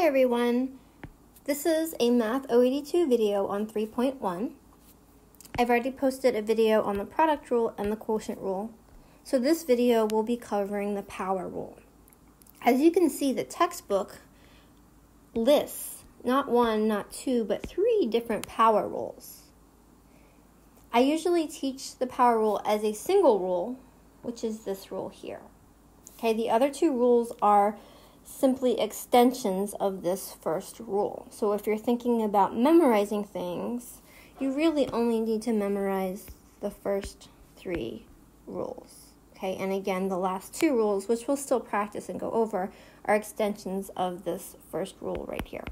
everyone, this is a Math 082 video on 3.1. I've already posted a video on the product rule and the quotient rule, so this video will be covering the power rule. As you can see, the textbook lists not one, not two, but 3 different power rules. I usually teach the power rule as a single rule, which is this rule here. Okay, the other 2 rules are simply extensions of this first rule. So if you're thinking about memorizing things, you really only need to memorize the first 3 rules. Okay, and again, the last 2 rules, which we'll still practice and go over, are extensions of this first rule right here.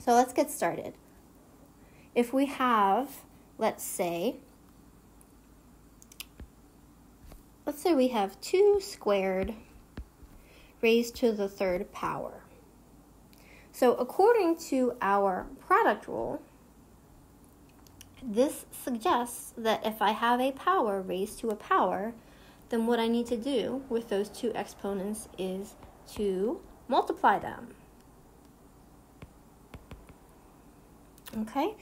So let's get started. If we have, let's say we have 2 squared raised to the 3rd power. So according to our product rule, this suggests that if I have a power raised to a power, then what I need to do with those 2 exponents is to multiply them. Okay,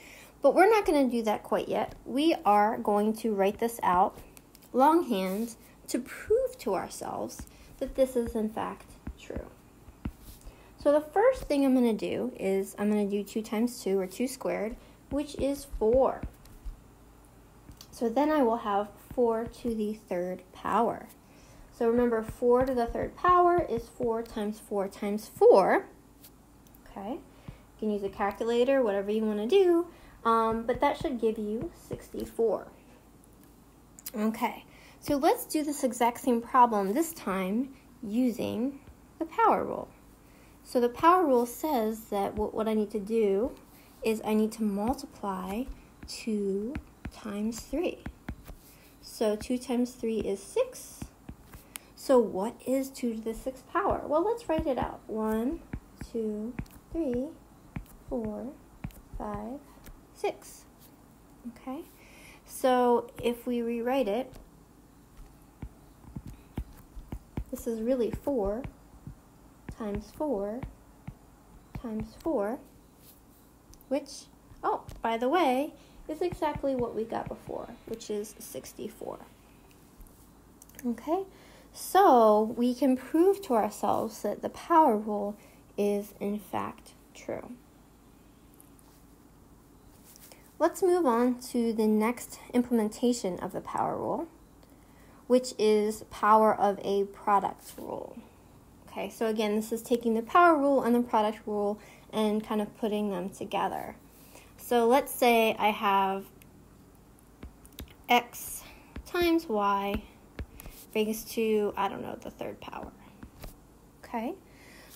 but we're not going to do that quite yet. We are going to write this out longhand to prove to ourselves that this is in fact true. So the first thing I'm going to do is I'm going to do 2 times 2, or 2 squared, which is 4. So then I will have 4 to the 3rd power. So remember, 4 to the 3rd power is 4 times 4 times 4. Okay, you can use a calculator, whatever you want to do, but that should give you 64. Okay, so let's do this exact same problem, this time using the power rule. So the power rule says that what I need to do is I need to multiply 2 times 3. So 2 times 3 is 6. So what is 2 to the 6th power? Well, let's write it out. 1, 2, 3, 4, 5, 6. Okay, so if we rewrite it, this is really 4 times 4 times 4, which, oh, by the way, is exactly what we got before, which is 64. Okay, so we can prove to ourselves that the power rule is in fact true. Let's move on to the next implementation of the power rule, which is power of a product rule. Okay, so again, this is taking the power rule and the product rule and kind of putting them together. So let's say I have x times y raised to, I don't know, the 3rd power. Okay,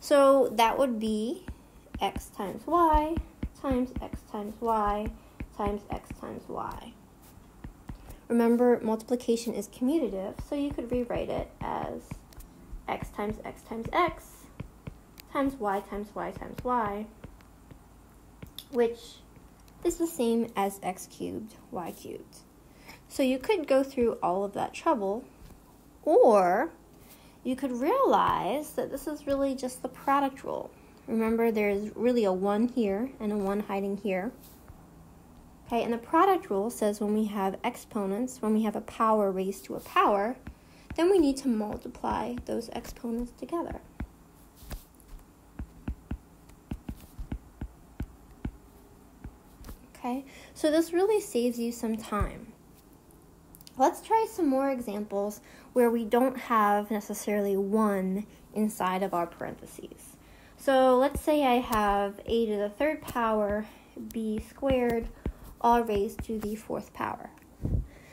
so that would be x times y times x times y times x times y. Remember, multiplication is commutative, so you could rewrite it as x times x times x times y times y times y, which is the same as x cubed, y cubed. So you could go through all of that trouble, or you could realize that this is really just the product rule. Remember, there's really a 1 here and a 1 hiding here. Okay, and the product rule says when we have exponents, when we have a power raised to a power, then we need to multiply those exponents together. Okay, so this really saves you some time. Let's try some more examples where we don't have necessarily 1 inside of our parentheses. So let's say I have a to the 3rd power, b squared, all raised to the 4th power.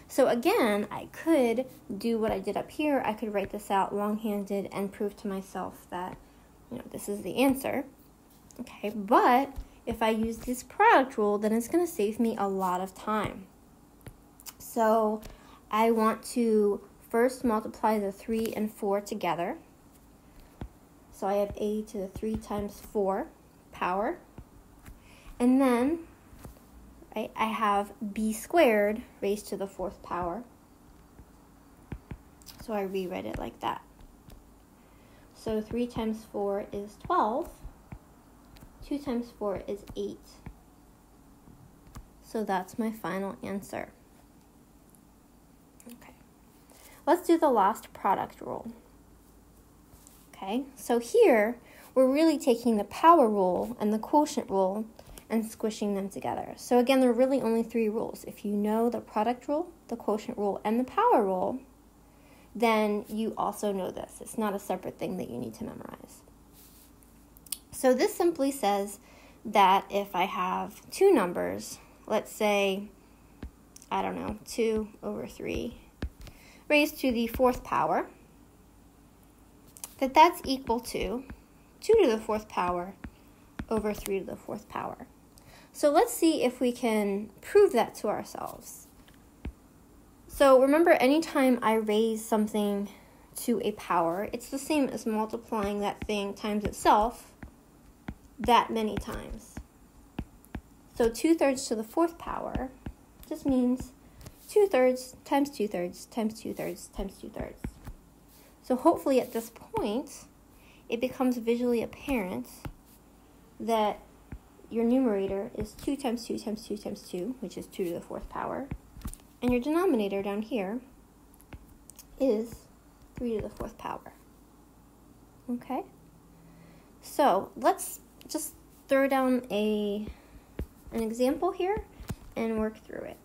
So again, I could do what I did up here. I could write this out long-handed and prove to myself that, this is the answer. Okay, but if I use this product rule, then it's going to save me a lot of time. So I want to first multiply the 3 and 4 together. So I have a to the 3 times 4 power. And then I have b squared raised to the 4th power. So I rewrite it like that. So 3 times 4 is 12. 2 times 4 is 8. So that's my final answer. Okay. Let's do the lost product rule. Okay, so here we're really taking the power rule and the quotient rule and squishing them together. So again, there are really only 3 rules. If you know the product rule, the quotient rule, and the power rule, then you also know this. It's not a separate thing that you need to memorize. So this simply says that if I have 2 numbers, let's say, I don't know, 2 over 3 raised to the 4th power, that's equal to 2 to the 4th power over 3 to the 4th power. So let's see if we can prove that to ourselves. So remember, anytime I raise something to a power, it's the same as multiplying that thing times itself that many times. So 2/3 to the 4th power just means 2/3 times 2/3 times 2/3 times 2/3. So hopefully at this point, it becomes visually apparent that your numerator is 2 times 2 times 2 times 2, which is 2 to the 4th power. And your denominator down here is 3 to the 4th power. Okay? So let's just throw down an example here and work through it.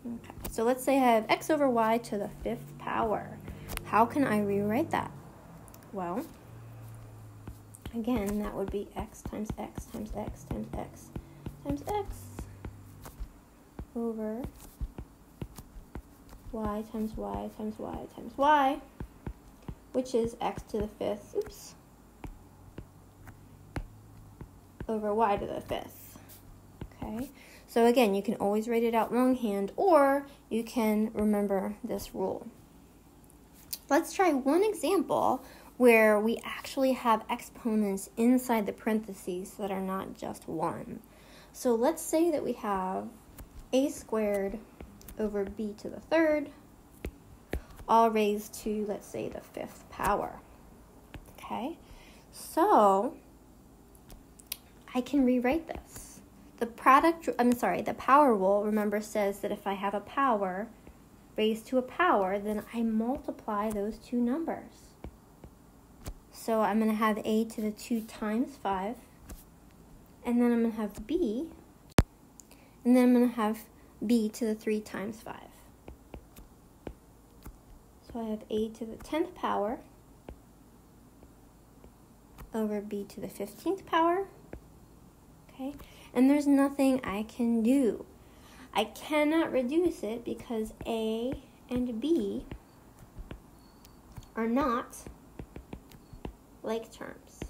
Okay, so let's say I have x over y to the 5th power. How can I rewrite that? Well, again, that would be x times x times x times x times x over y times y times y times y, which is x to the 5th, over y to the 5th. Okay, so again, you can always write it out longhand, or you can remember this rule. Let's try one example where we actually have exponents inside the parentheses that are not just 1. So let's say that we have a squared over b to the 3rd, all raised to, let's say, the 5th power. Okay, so I can rewrite this. The power rule, remember, says that if I have a power raised to a power, then I multiply those 2 numbers. So I'm going to have a to the 2 times 5, and then I'm going to have b, and then I'm going to have b to the 3 times 5. So I have a to the 10th power over b to the 15th power. Okay, and there's nothing I can do. I cannot reduce it because a and b are not like terms.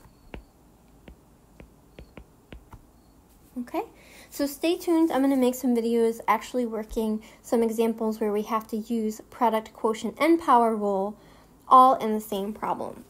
Okay, so stay tuned. I'm going to make some videos actually working some examples where we have to use product, quotient, and power rule all in the same problem.